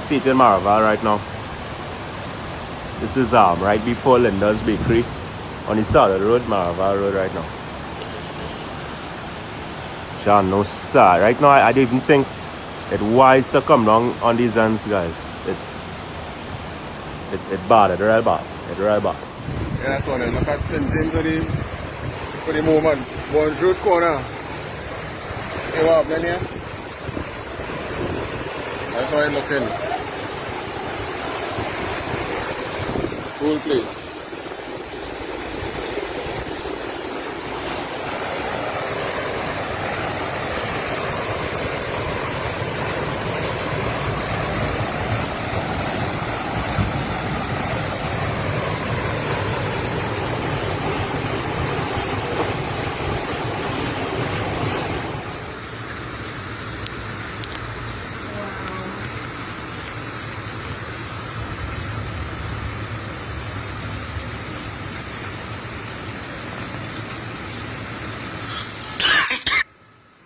Street in Maraval right now. This is right before Linda's Bakery on the side of the road, Maraval Road right now. John, no star. Right now, I don't even think it's wise to come down on these ends, guys. It bad. It's real bad. It's real bad. Yeah, that's one. Look at St. James for the moment. Bond Road corner. See what happening here? That's how it's looking. Cool place.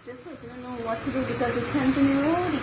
This person don't know what to do because it's Anthony Road.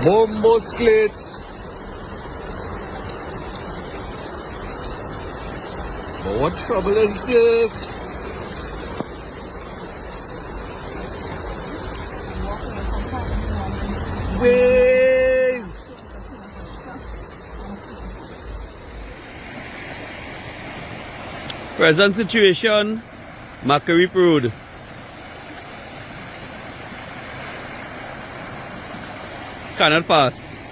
Bombo slates. But what trouble is this? Ways. Present situation, Macquarie Road. Cannot pass.